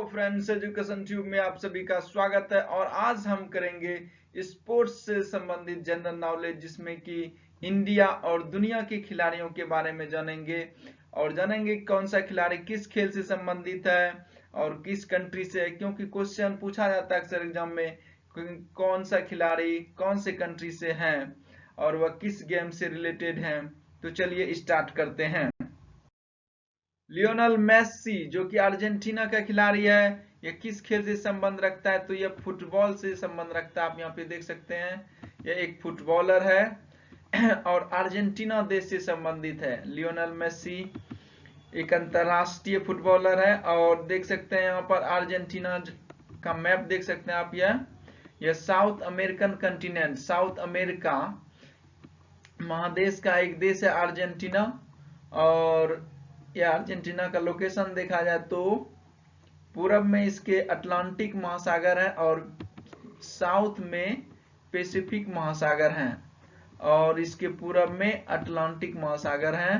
Friends, education tube में आप सभी का स्वागत है। और आज हम करेंगे स्पोर्ट्स से संबंधित जनरल नॉलेज, जिसमें कि इंडिया और दुनिया के खिलाड़ियों के बारे में जानेंगे और जानेंगे कौन सा खिलाड़ी किस खेल से संबंधित है और किस कंट्री से है। क्योंकि क्वेश्चन पूछा जाता है अक्सर एग्जाम में, कौन सा खिलाड़ी कौन से कंट्री से है और वह किस गेम से रिलेटेड है। तो चलिए स्टार्ट करते हैं। लियोनेल मेसी जो कि अर्जेंटीना का खिलाड़ी है, यह किस खेल से संबंध रखता है? तो यह फुटबॉल से संबंध रखता है। आप यहाँ पे देख सकते हैं, यह एक फुटबॉलर है और अर्जेंटीना देश से संबंधित है। लियोनेल मेसी एक अंतरराष्ट्रीय फुटबॉलर है और देख सकते हैं यहाँ पर अर्जेंटीना का मैप देख सकते हैं आप। यह south American continent, south America महादेश का एक देश है अर्जेंटीना। और यह अर्जेंटीना का लोकेशन देखा जाए तो पूरब में इसके अटलांटिक महासागर है और साउथ में पैसिफिक महासागर हैं और इसके पूरब में अटलांटिक महासागर हैं।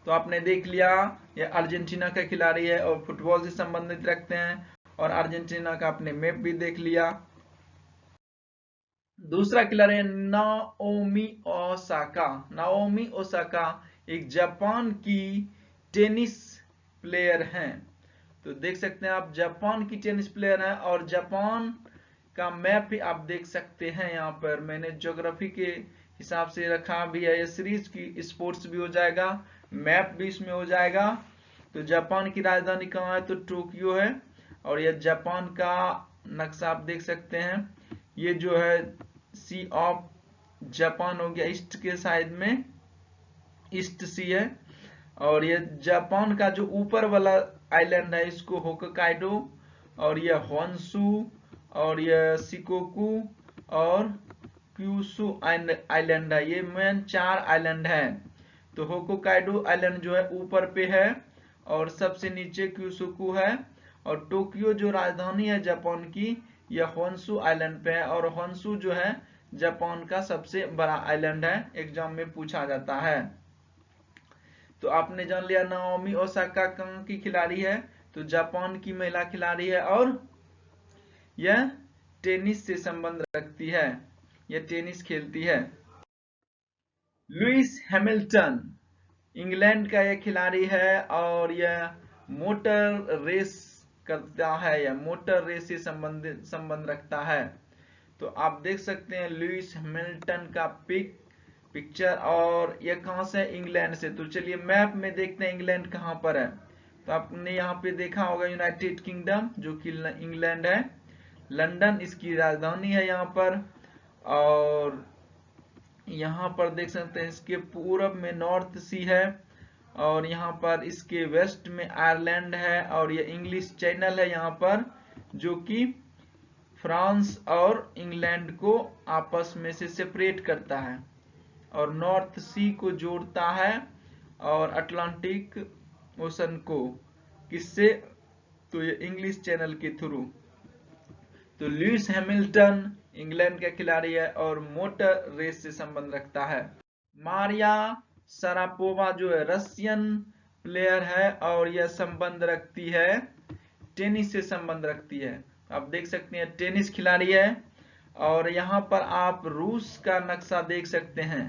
तो आपने देख लिया, यह अर्जेंटीना का खिलाड़ी है और फुटबॉल से संबंधित रखते हैं और अर्जेंटीना का आपने मैप भी देख लिया। दूसरा खिलाड़ी है नाओमी ओसाका। नाओमी ओसाका एक जापान की टेनिस प्लेयर हैं। तो देख सकते हैं आप, जापान की टेनिस प्लेयर हैं और जापान का मैप भी आप देख सकते हैं। यहाँ पर मैंने ज्योग्राफी के हिसाब से रखा भी है। ये सीरीज की स्पोर्ट्स भी हो जाएगा, मैप भी इसमें हो जाएगा। तो जापान की राजधानी कहाँ है? तो टोक्यो है। और यह जापान का नक्शा आप देख सकते हैं। ये जो है सी ऑफ जापान हो गया, ईस्ट के साइड में ईस्ट सी है। और ये जापान का जो ऊपर वाला आइलैंड है इसको होक्काइडो, और ये होन्शु, और ये शिकोकू और क्यूशु आइलैंड है। ये मेन 4 आइलैंड है। तो होक्काइडो आइलैंड जो है ऊपर पे है और सबसे नीचे क्यूशुकू है। और टोक्यो जो राजधानी है जापान की, यह होन्शु आइलैंड पे है। और होन्शु जो है जापान का सबसे बड़ा आइलैंड है, एग्जाम में पूछा जाता है। तो आपने जान लिया नाओमी ओसाका कहाँ की खिलाड़ी है? तो जापान की महिला खिलाड़ी है और यह टेनिस से संबंध रखती है, यह टेनिस खेलती है। लुइस हैमिल्टन इंग्लैंड का यह खिलाड़ी है और यह मोटर रेस करता है, यह मोटर रेस से संबंध रखता है। तो आप देख सकते हैं लुइस हैमिल्टन का पिक्चर, और यह कहां से? इंग्लैंड से। तो चलिए मैप में देखते हैं इंग्लैंड कहां पर है। तो आपने यहाँ पे देखा होगा यूनाइटेड किंगडम जो कि इंग्लैंड है, लंदन इसकी राजधानी है यहाँ पर। और यहाँ पर देख सकते हैं इसके पूरब में नॉर्थ सी है और यहाँ पर इसके वेस्ट में आयरलैंड है। और ये इंग्लिश चैनल है यहाँ पर, जो कि फ्रांस और इंग्लैंड को आपस में से सेपरेट करता है और नॉर्थ सी को जोड़ता है और अटलांटिक ओशन को किससे? तो ये इंग्लिश चैनल के थ्रू। तो लुइस हैमिल्टन इंग्लैंड का खिलाड़ी है और मोटर रेस से संबंध रखता है। मारिया शरापोवा जो है रशियन प्लेयर है और यह संबंध रखती है, टेनिस से संबंध रखती है। आप देख सकते हैं टेनिस खिलाड़ी है। और यहाँ पर आप रूस का नक्शा देख सकते हैं।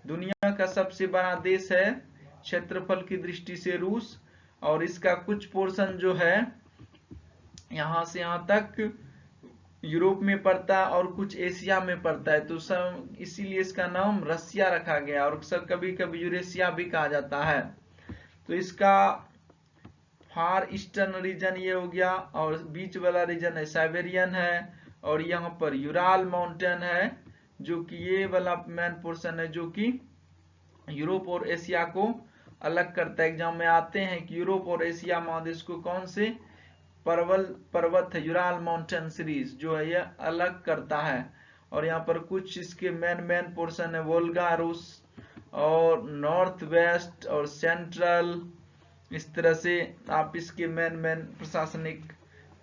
दुनिया का सबसे बड़ा देश है क्षेत्रफल की दृष्टि से रूस, और इसका कुछ पोर्शन जो है यहाँ से यहाँ तक यूरोप में पड़ता है और कुछ एशिया में पड़ता है। तो सब इसीलिए इसका नाम रसिया रखा गया और सर कभी कभी यूरेशिया भी कहा जाता है। तो इसका फार ईस्टर्न रीजन ये हो गया और बीच वाला रीजन है साइबेरियन है। और यहाँ पर यूराल माउंटेन है जो कि ये वाला मेन पोर्शन है जो कि यूरोप और एशिया को अलग करता है। एग्जाम में आते हैं कि यूरोप और एशिया महादेश को कौन से पर्वत है, यूराल माउंटेन सीरीज जो है यह अलग करता है। और यहाँ पर कुछ इसके मेन पोर्शन है वोल्गा रूस और नॉर्थ वेस्ट और सेंट्रल। इस तरह से आप इसके मेन प्रशासनिक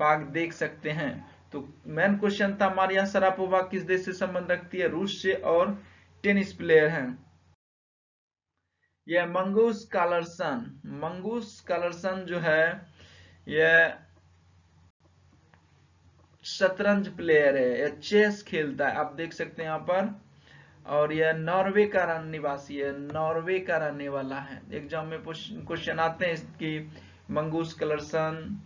भाग देख सकते हैं। तो मेन क्वेश्चन था मारिया शरापोवा किस देश से संबंध रखती है? रूस से और टेनिस प्लेयर हैं। यह मंगूस कार्लसन जो है यह शतरंज प्लेयर है, यह चेस खेलता है, आप देख सकते हैं यहाँ पर। और यह नॉर्वे का निवासी है, नॉर्वे का रहने वाला है। एग्जाम में क्वेश्चन आते हैं इसकी, मंगूस कार्लसन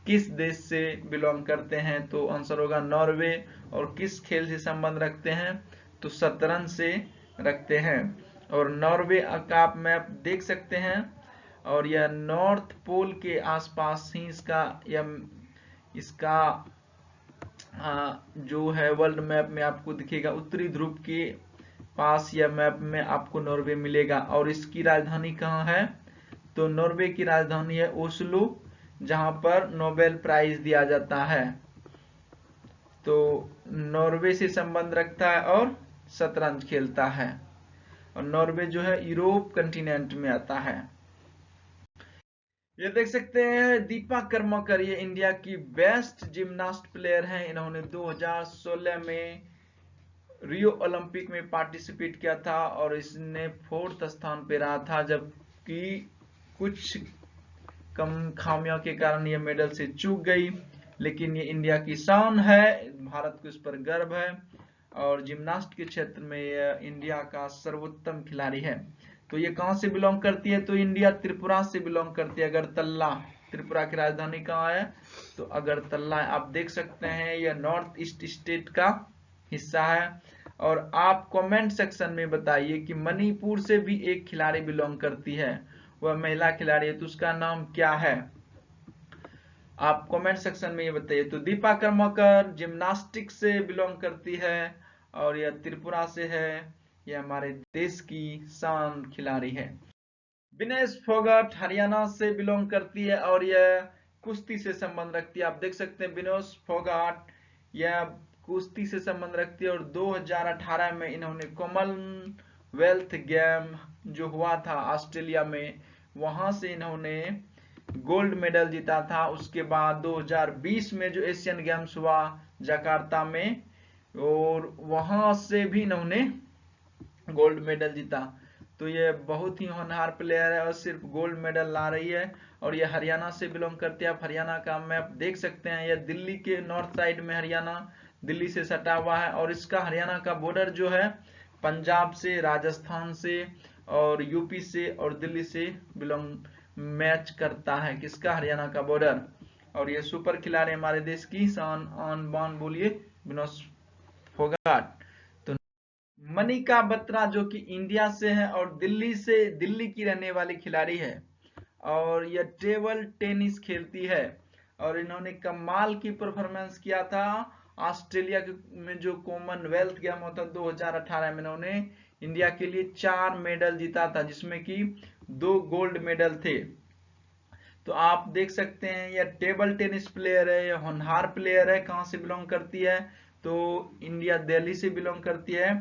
किस देश से बिलोंग करते हैं, तो आंसर होगा नॉर्वे। और किस खेल से संबंध रखते हैं, तो शतरंज से रखते हैं। और नॉर्वे का आप मैप देख सकते हैं, और यह नॉर्थ पोल के आसपास ही इसका जो है वर्ल्ड मैप में आपको दिखेगा, उत्तरी ध्रुव के पास यह मैप में आपको नॉर्वे मिलेगा। और इसकी राजधानी कहाँ है, तो नॉर्वे की राजधानी है ओस्लो, जहां पर नोबेल प्राइज दिया जाता है। तो नॉर्वे से संबंध रखता है और शतरंज खेलता है। और नॉर्वे जो है यूरोप कंटिनेंट में आता है। ये देख सकते हैं दीपा कर्माकर, ये इंडिया की बेस्ट जिम्नास्ट प्लेयर हैं। इन्होंने 2016 में रियो ओलंपिक में पार्टिसिपेट किया था और इसने 4th स्थान पे रहा था, जबकि कुछ कम खामियों के कारण ये मेडल से चूक गई। लेकिन ये इंडिया की शान है, भारत को इस पर गर्व है। और जिम्नास्ट के क्षेत्र में ये इंडिया का सर्वोत्तम खिलाड़ी है। तो ये कहां से बिलोंग करती है, तो इंडिया त्रिपुरा से बिलोंग करती है, अगरतला। त्रिपुरा की राजधानी कहाँ है, तो अगरतला। आप देख सकते हैं यह नॉर्थ ईस्ट स्टेट का हिस्सा है। और आप कमेंट सेक्शन में बताइए कि मणिपुर से भी एक खिलाड़ी बिलोंग करती है, वह महिला खिलाड़ी है, तो उसका नाम क्या है, आप कमेंट सेक्शन में ये बताइए। तो दीपा कर्माकर जिम्नास्टिक से बिलोंग करती है और यह त्रिपुरा से है, यह हमारे देश की शान खिलाड़ी है। विनेश फोगाट हरियाणा से बिलोंग करती है और यह कुश्ती से संबंध रखती है। आप देख सकते हैं विनेश फोगाट यह कुश्ती से संबंध रखती है। और 2018 में इन्होंने कॉमनवेल्थ गेम जो हुआ था ऑस्ट्रेलिया में, वहां से इन्होंने गोल्ड मेडल जीता था। उसके बाद 2020 में जो एशियन गेम्स हुआ जकार्ता में, और वहां से भी इन्होंने गोल्ड मेडल जीता। तो ये बहुत ही होनहार प्लेयर है और सिर्फ गोल्ड मेडल ला रही है। और ये हरियाणा से बिलोंग करती है। आप हरियाणा का मैप देख सकते हैं, यह दिल्ली के नॉर्थ साइड में हरियाणा दिल्ली से सटा हुआ है। और इसका हरियाणा का बॉर्डर जो है पंजाब से, राजस्थान से और यूपी से और दिल्ली से बिलोंग मैच करता है, किसका, हरियाणा का बॉर्डर। और ये सुपर खिलाड़ी हमारे देश की शान आन बान बोलिए विनेश फोगाट। तो मनिका बत्रा जो कि इंडिया से है और दिल्ली की रहने वाली खिलाड़ी है, और यह टेबल टेनिस खेलती है। और इन्होंने कमाल की परफॉर्मेंस किया था ऑस्ट्रेलिया में जो कॉमनवेल्थ गेम होता 2018 में, इन्होंने इंडिया के लिए 4 मेडल जीता था, जिसमें कि 2 गोल्ड मेडल थे। तो आप देख सकते हैं यह टेबल टेनिस प्लेयर है, यह होनहार प्लेयर है। कहां से बिलोंग करती है, तो इंडिया दिल्ली से बिलोंग करती है।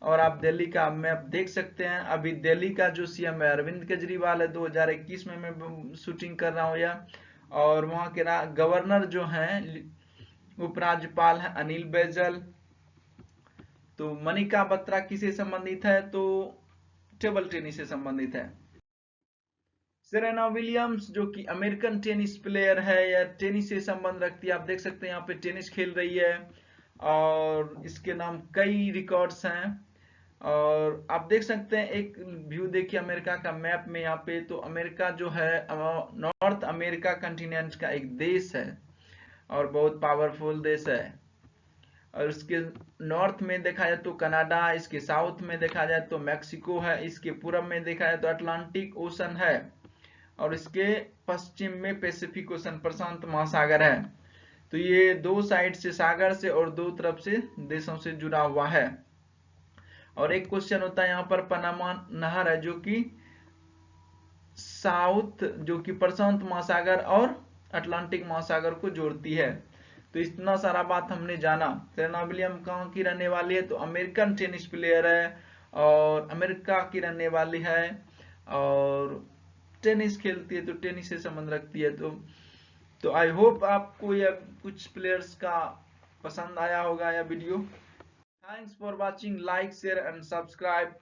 और आप दिल्ली का मैप देख सकते हैं। अभी दिल्ली का जो सीएम है अरविंद केजरीवाल है, 2021 में मैं शूटिंग कर रहा हूँ यह। और वहां के गवर्नर जो हैं उपराज्यपाल है अनिल बैजल। तो मनिका बत्रा किसे संबंधित है, तो टेबल टेनिस से संबंधित है। सेरेना विलियम्स जो कि अमेरिकन टेनिस प्लेयर है, या टेनिस से संबंध रखती है। आप देख सकते हैं यहाँ पे टेनिस खेल रही है और इसके नाम कई रिकॉर्ड्स हैं। और आप देख सकते हैं एक व्यू देखिए अमेरिका का मैप में यहाँ पे, तो अमेरिका जो है नॉर्थ अमेरिका कंटिनेंट का एक देश है और बहुत पावरफुल देश है। और इसके नॉर्थ में देखा जाए तो कनाडा, इसके साउथ में देखा जाए तो मैक्सिको है, इसके पूर्व में देखा जाए तो अटलांटिक ओशन है, और इसके पश्चिम में पैसिफिक ओशन प्रशांत महासागर है। तो ये 2 साइड से सागर से और 2 तरफ से देशों से जुड़ा हुआ है। और एक क्वेश्चन होता है यहाँ पर, पनामा नहर है जो कि साउथ जो कि प्रशांत महासागर और अटलांटिक महासागर को जोड़ती है। तो इतना सारा बात हमने जाना। सेरेना विलियम्स कहाँ की रहने वाली है, तो अमेरिकन टेनिस प्लेयर है और अमेरिका की रहने वाली है और टेनिस खेलती है, तो टेनिस से संबंध रखती है। तो आई होप आपको यह कुछ प्लेयर्स का पसंद आया होगा यह video. Thanks for watching, like share and subscribe.